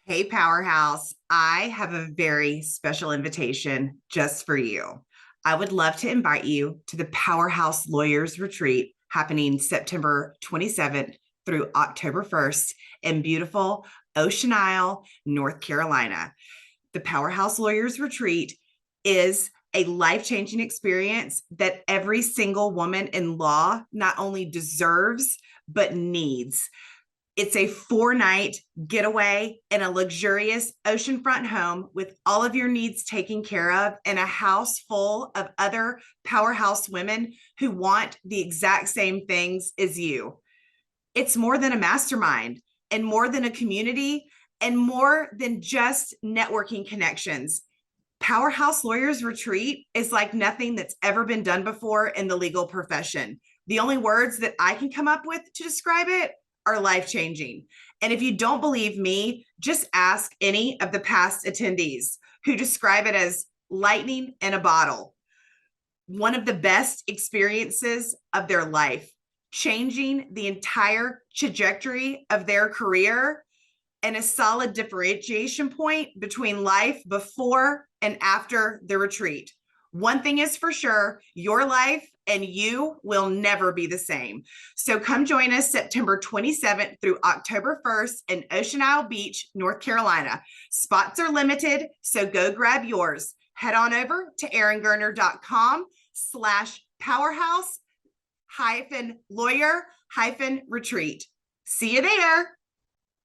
Hey, Powerhouse, I have a very special invitation just for you. I would love to invite you to the Powerhouse Lawyers Retreat happening September 27th through October 1st in beautiful Ocean Isle, North Carolina. The Powerhouse Lawyers Retreat is a life-changing experience that every single woman in law not only deserves, but needs. It's a 4-night getaway in a luxurious oceanfront home with all of your needs taken care of in a house full of other powerhouse women who want the exact same things as you. It's more than a mastermind and more than a community and more than just networking connections. Powerhouse Lawyers Retreat is like nothing that's ever been done before in the legal profession. The only words that I can come up with to describe it are life-changing. And if you don't believe me, just ask any of the past attendees who describe it as lightning in a bottle. One of the best experiences of their life, changing the entire trajectory of their career, and a solid differentiation point between life before and after the retreat. One thing is for sure, your life and you will never be the same. So come join us September 27th through October 1st in Ocean Isle Beach, North Carolina. Spots are limited, so go grab yours. Head on over to eringerner.com/powerhouse-lawyer-retreat. See you there.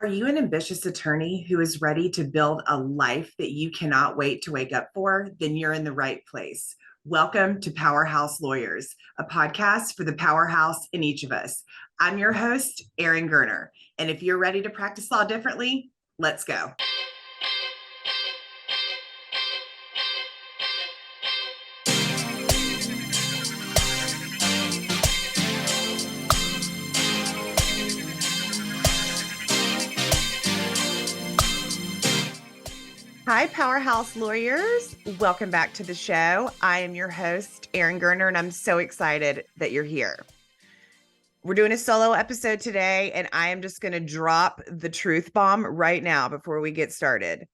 Are you an ambitious attorney who is ready to build a life that you cannot wait to wake up for? Then you're in the right place. Welcome to Powerhouse Lawyers, a podcast for the powerhouse in each of us. I'm your host, Erin Gerner. And if you're ready to practice law differently, let's go. Hi, Powerhouse Lawyers. Welcome back to the show. I am your host, Erin Gerner, and I'm so excited that you're here. We're doing a solo episode today, and I am just going to drop the truth bomb right now before we get started.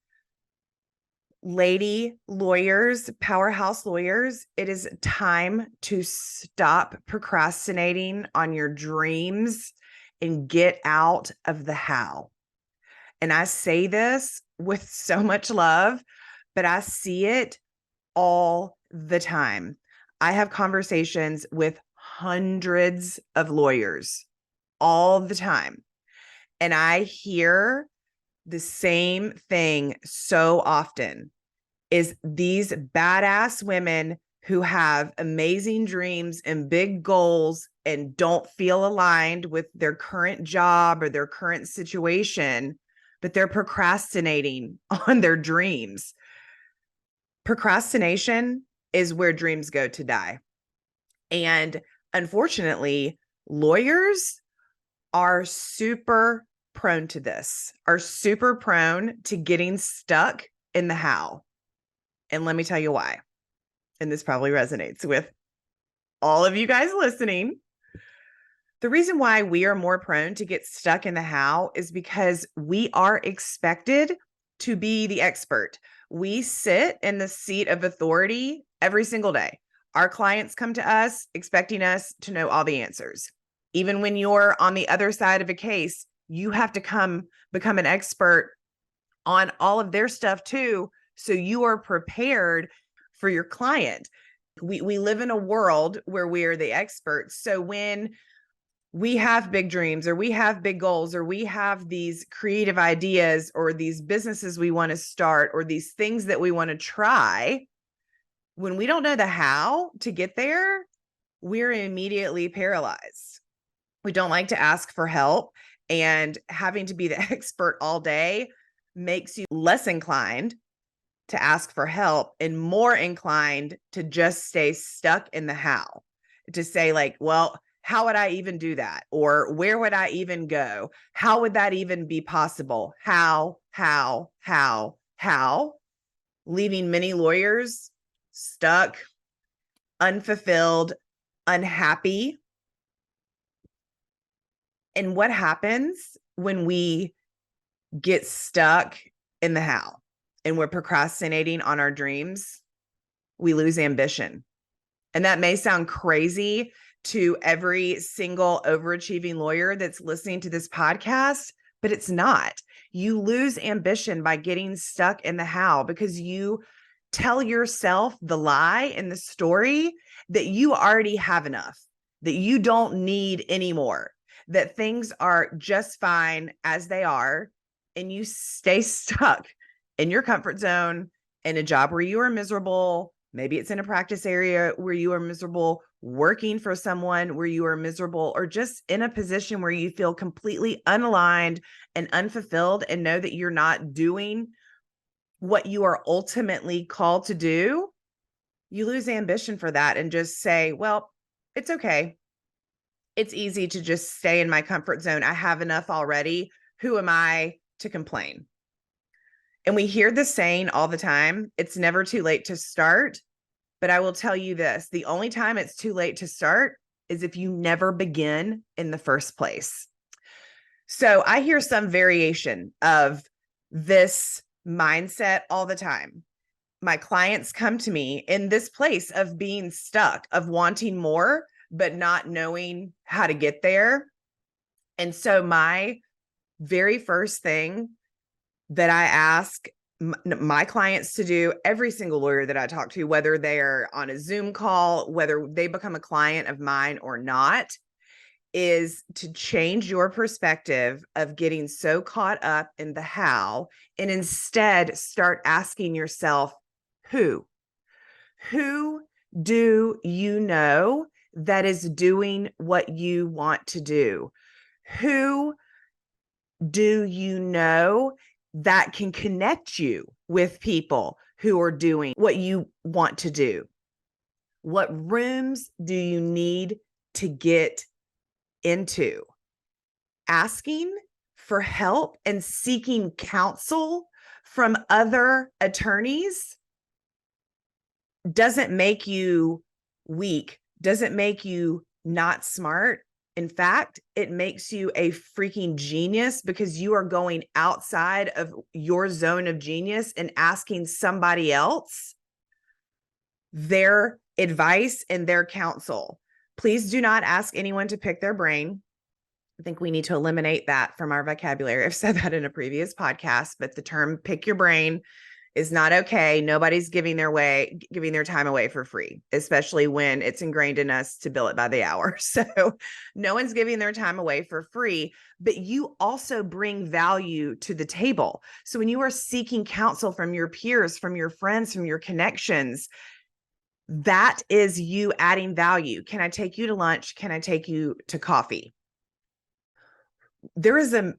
Lady lawyers, powerhouse lawyers, it is time to stop procrastinating on your dreams and get out of the how. And I say this with so much love, but I see it all the time. I have conversations with hundreds of lawyers all the time, and I hear the same thing so often is these badass women who have amazing dreams and big goals and don't feel aligned with their current job or their current situation, but they're procrastinating on their dreams. Procrastination is where dreams go to die. And unfortunately, lawyers are super prone to this, are super prone to getting stuck in the how. And let me tell you why. And this probably resonates with all of you guys listening. The reason why we are more prone to get stuck in the how is because we are expected to be the expert. We sit in the seat of authority every single day. Our clients come to us expecting us to know all the answers. Even when you're on the other side of a case, you have to become an expert on all of their stuff too, so you are prepared for your client. We live in a world where we are the experts. So when we have big dreams or we have big goals or we have these creative ideas or these businesses we want to start or these things that we want to try, when we don't know the how to get there, we're immediately paralyzed. We don't like to ask for help, and having to be the expert all day makes you less inclined to ask for help and more inclined to just stay stuck in the how, to say like, well, how would I even do that? Or where would I even go? How would that even be possible? How, leaving many lawyers stuck, unfulfilled, unhappy. And what happens when we get stuck in the how and we're procrastinating on our dreams, we lose ambition. And that may sound crazy to every single overachieving lawyer that's listening to this podcast, but it's not. You lose ambition by getting stuck in the how because you tell yourself the lie and the story that you already have enough, that you don't need anymore, that things are just fine as they are, and you stay stuck in your comfort zone in a job where you are miserable. Maybe it's in a practice area where you are miserable, working for someone where you are miserable, or just in a position where you feel completely unaligned and unfulfilled and know that you're not doing what you are ultimately called to do. You lose ambition for that and just say, well, it's okay. It's easy to just stay in my comfort zone. I have enough already. Who am I to complain? And we hear the saying all the time, it's never too late to start. But I will tell you this, the only time it's too late to start is if you never begin in the first place. So I hear some variation of this mindset all the time. My clients come to me in this place of being stuck, of wanting more, but not knowing how to get there. And so my very first thing that I ask my clients to do, every single lawyer that I talk to, whether they're on a Zoom call, whether they become a client of mine or not, is to change your perspective of getting so caught up in the how and instead start asking yourself, who do you know that is doing what you want to do? Who do you know that can connect you with people who are doing what you want to do? What rooms do you need to get into? Asking for help and seeking counsel from other attorneys doesn't make you weak, doesn't make you not smart. In fact, it makes you a freaking genius because you are going outside of your zone of genius and asking somebody else their advice and their counsel. Please do not ask anyone to pick their brain. I think we need to eliminate that from our vocabulary. I've said that in a previous podcast, but the term pick your brain is not okay. Nobody's giving their time away for free, especially when it's ingrained in us to bill it by the hour. So no one's giving their time away for free, but you also bring value to the table. So when you are seeking counsel from your peers, from your friends, from your connections, that is you adding value. Can I take you to lunch? Can I take you to coffee? There is a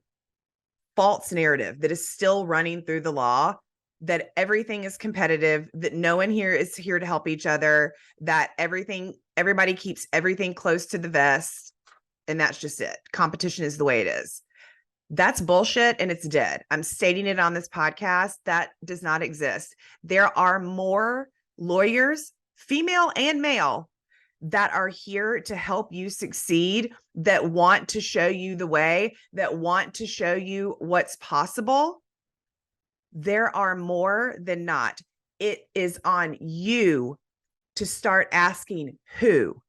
false narrative that is still running through the law that everything is competitive, that no one here is here to help each other, that everybody keeps everything close to the vest, and that's just it. Competition is the way it is. That's bullshit and it's dead. I'm stating it on this podcast. That does not exist. There are more lawyers, female and male, that are here to help you succeed, that want to show you the way, that want to show you what's possible. There are more than not. It is on you to start asking who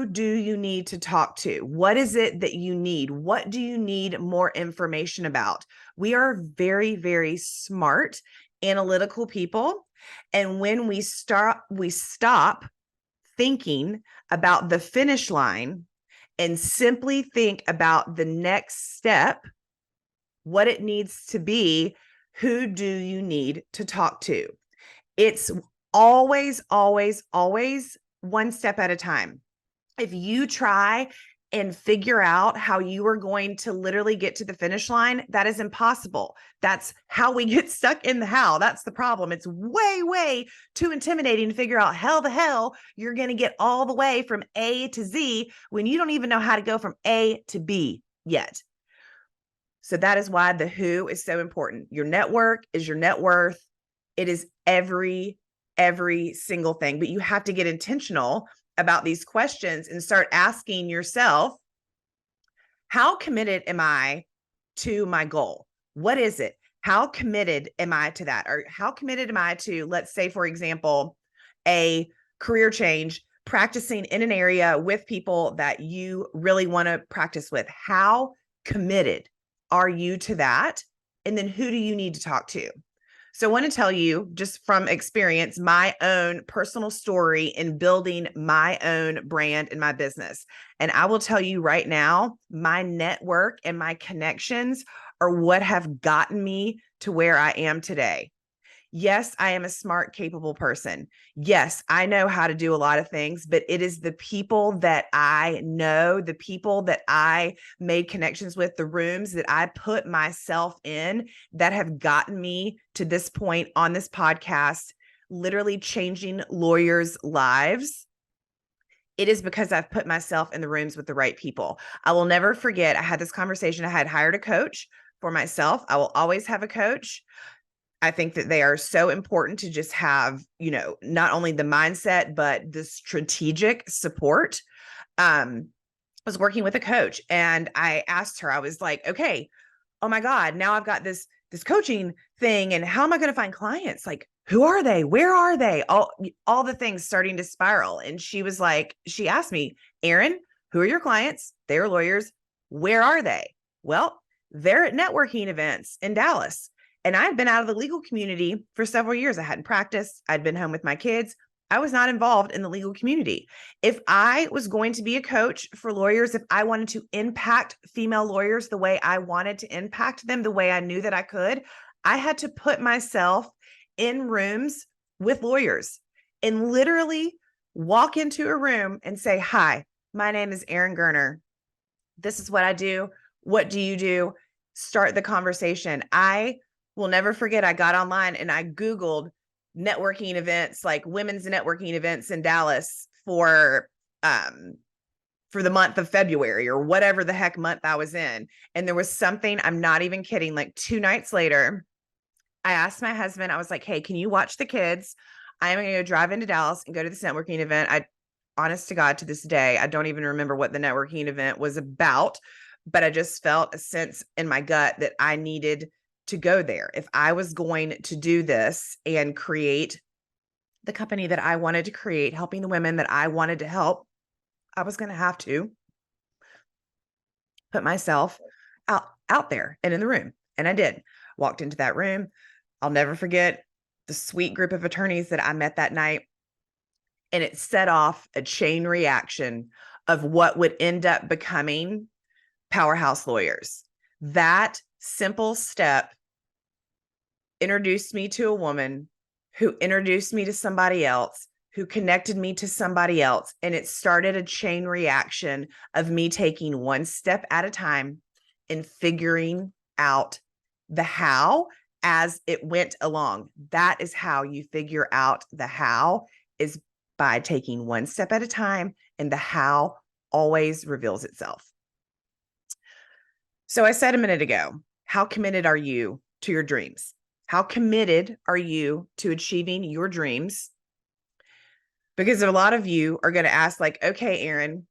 do you need to talk to? What is it that you need? What do you need more information about? We are very, very smart, analytical people. And when we stop thinking about the finish line and simply think about the next step, what it needs to be, who do you need to talk to? It's always, always, always one step at a time. If you try and figure out how you are going to literally get to the finish line, that is impossible. That's how we get stuck in the how. That's the problem. It's way, way too intimidating to figure out how the hell you're going to get all the way from A to Z when you don't even know how to go from A to B yet. So that is why the who is so important. Your network is your net worth. It is every single thing, but you have to get intentional about these questions and start asking yourself, how committed am I to my goal? What is it? How committed am I to that? Or how committed am I to, let's say, for example, a career change, practicing in an area with people that you really want to practice with? How committed are you to that? And then who do you need to talk to? So I want to tell you, just from experience, my own personal story in building my own brand in my business. And I will tell you right now, my network and my connections are what have gotten me to where I am today. Yes, I am a smart, capable person. Yes, I know how to do a lot of things, but it is the people that I know, the people that I made connections with, the rooms that I put myself in that have gotten me to this point on this podcast, literally changing lawyers' lives. It is because I've put myself in the rooms with the right people. I will never forget, I had this conversation. I had hired a coach for myself. I will always have a coach. I think that they are so important to just have, not only the mindset, but the strategic support. I was working with a coach and I asked her, I was like, okay, oh my God, now I've got this coaching thing. And how am I going to find clients? Like, who are they? Where are they? All the things starting to spiral. And she was like, she asked me, Erin, who are your clients? They're lawyers. Where are they? Well, they're at networking events in Dallas. And I'd been out of the legal community for several years. I hadn't practiced. I'd been home with my kids. I was not involved in the legal community. If I was going to be a coach for lawyers, if I wanted to impact female lawyers the way I wanted to impact them, the way I knew that I could, I had to put myself in rooms with lawyers and literally walk into a room and say, hi, my name is Erin Gerner. This is what I do. What do you do? Start the conversation. I will never forget, I got online and I Googled networking events, like women's networking events in Dallas for the month of February or whatever the heck month I was in. And there was something, I'm not even kidding, like 2 nights later, I asked my husband, I was like, hey, can you watch the kids? I'm going to go drive into Dallas and go to this networking event. Honest to God, to this day, I don't even remember what the networking event was about, but I just felt a sense in my gut that I needed to go there. If I was going to do this and create the company that I wanted to create, helping the women that I wanted to help, I was going to have to put myself out there and in the room. And I did. Walked into that room. I'll never forget the sweet group of attorneys that I met that night. And it set off a chain reaction of what would end up becoming Powerhouse Lawyers. That simple step introduced me to a woman who introduced me to somebody else, who connected me to somebody else. And it started a chain reaction of me taking one step at a time and figuring out the how as it went along. That is how you figure out the how, is by taking one step at a time, and the how always reveals itself. So I said a minute ago, how committed are you to your dreams? How committed are you to achieving your dreams? Because a lot of you are going to ask, like, okay, Erin,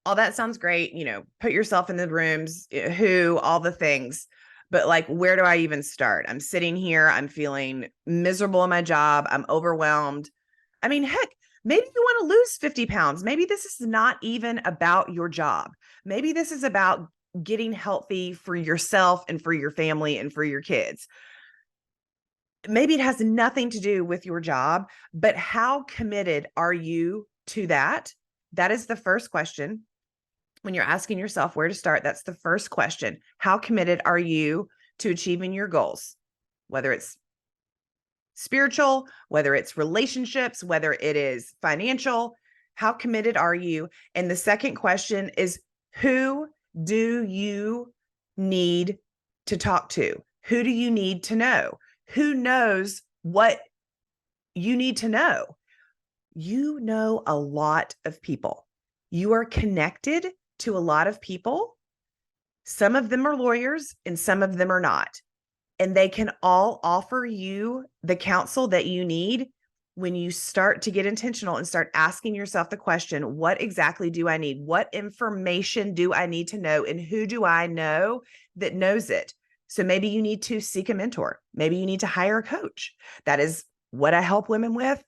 all that sounds great. Put yourself in the rooms, who, all the things. But like, where do I even start? I'm sitting here, I'm feeling miserable in my job. I'm overwhelmed. I mean, heck, maybe you want to lose 50 pounds. Maybe this is not even about your job. Maybe this is about getting healthy for yourself and for your family and for your kids. Maybe it has nothing to do with your job, but how committed are you to that? That is the first question. When you're asking yourself where to start, that's the first question. How committed are you to achieving your goals? Whether it's spiritual, whether it's relationships, whether it is financial, how committed are you? And the second question is, who do you need to talk to? Who do you need to know? Who knows what you need to know? You know a lot of people. You are connected to a lot of people. Some of them are lawyers and some of them are not. And they can all offer you the counsel that you need when you start to get intentional and start asking yourself the question, what exactly do I need? What information do I need to know? And who do I know that knows it? So maybe you need to seek a mentor. Maybe you need to hire a coach. That is what I help women with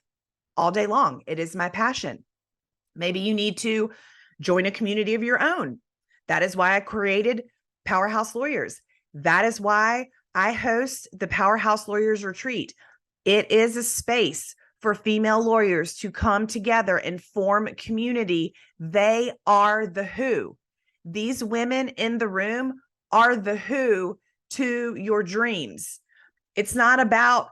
all day long. It is my passion. Maybe you need to join a community of your own. That is why I created Powerhouse Lawyers. That is why I host the Powerhouse Lawyers Retreat. It is a space for female lawyers to come together and form community. They are the who. These women in the room are the who to your dreams. It's not about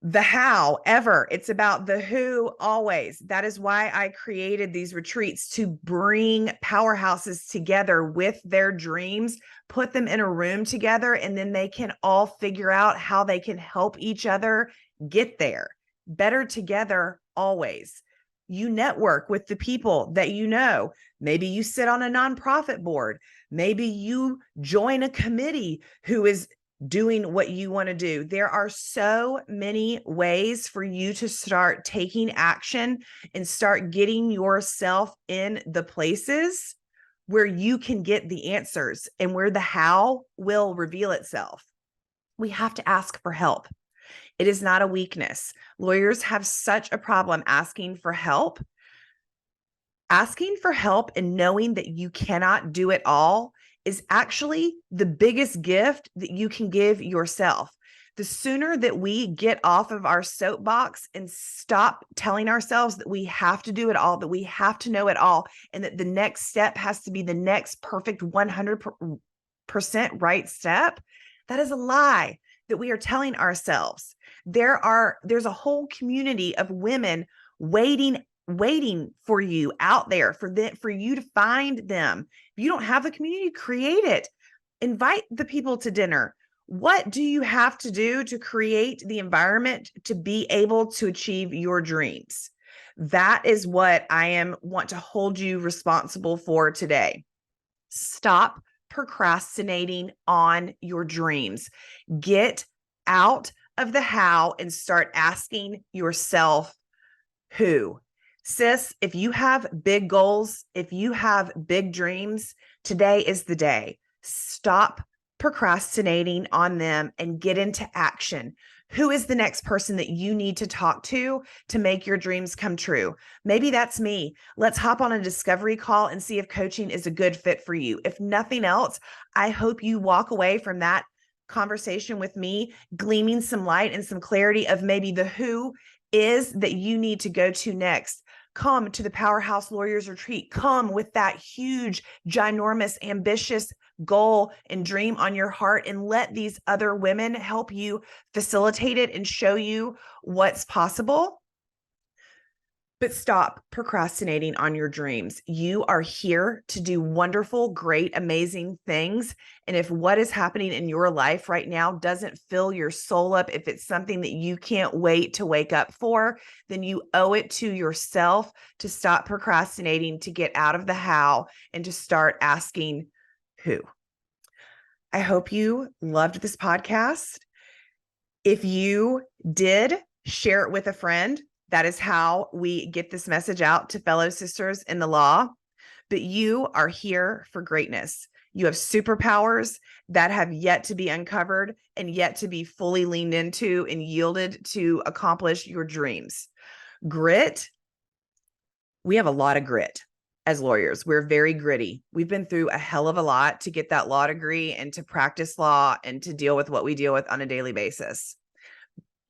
the how ever. It's about the who always. That is why I created these retreats, to bring powerhouses together with their dreams, put them in a room together, and then they can all figure out how they can help each other get there. Better together always. You network with the people that you know. Maybe you sit on a nonprofit board. Maybe you join a committee who is doing what you want to do. There are so many ways for you to start taking action and start getting yourself in the places where you can get the answers and where the how will reveal itself. We have to ask for help. It is not a weakness. Lawyers have such a problem asking for help. Asking for help and knowing that you cannot do it all is actually the biggest gift that you can give yourself. The sooner that we get off of our soapbox and stop telling ourselves that we have to do it all, that we have to know it all, and that the next step has to be the next perfect 100% right step, that is a lie that we are telling ourselves. There's a whole community of women waiting for you out there, for you to find them. If you don't have a community, create it. Invite the people to dinner. What do you have to do to create the environment to be able to achieve your dreams? That is what I want to hold you responsible for today. Stop procrastinating on your dreams. Get out of the how and start asking yourself who. Sis, if you have big goals, if you have big dreams, today is the day. Stop procrastinating on them and get into action. Who is the next person that you need to talk to make your dreams come true? Maybe that's me. Let's hop on a discovery call and see if coaching is a good fit for you. If nothing else, I hope you walk away from that conversation with me, gleaming some light and some clarity of maybe the who is that you need to go to next. Come to the Powerhouse Lawyers Retreat. Come with that huge, ginormous, ambitious goal and dream on your heart, and let these other women help you facilitate it and show you what's possible. But stop procrastinating on your dreams. You are here to do wonderful, great, amazing things. And if what is happening in your life right now doesn't fill your soul up, if it's something that you can't wait to wake up for, then you owe it to yourself to stop procrastinating, to get out of the how and to start asking who. I hope you loved this podcast. If you did, share it with a friend. That is how we get this message out to fellow sisters in the law. But you are here for greatness. You have superpowers that have yet to be uncovered and yet to be fully leaned into and yielded to accomplish your dreams. Grit. We have a lot of grit as lawyers. We're very gritty. We've been through a hell of a lot to get that law degree and to practice law and to deal with what we deal with on a daily basis.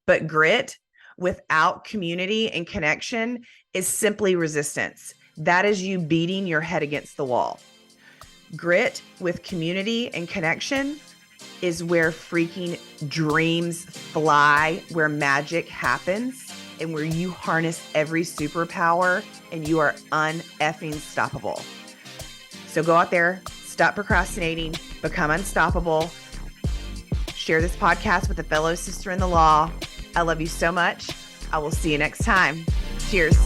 But grit without community and connection is simply resistance. That is you beating your head against the wall. Grit with community and connection is where freaking dreams fly, where magic happens, and where you harness every superpower and you are un-effing stoppable. So go out there, stop procrastinating, become unstoppable. Share this podcast with a fellow sister in the law. I love you so much. I will see you next time. Cheers.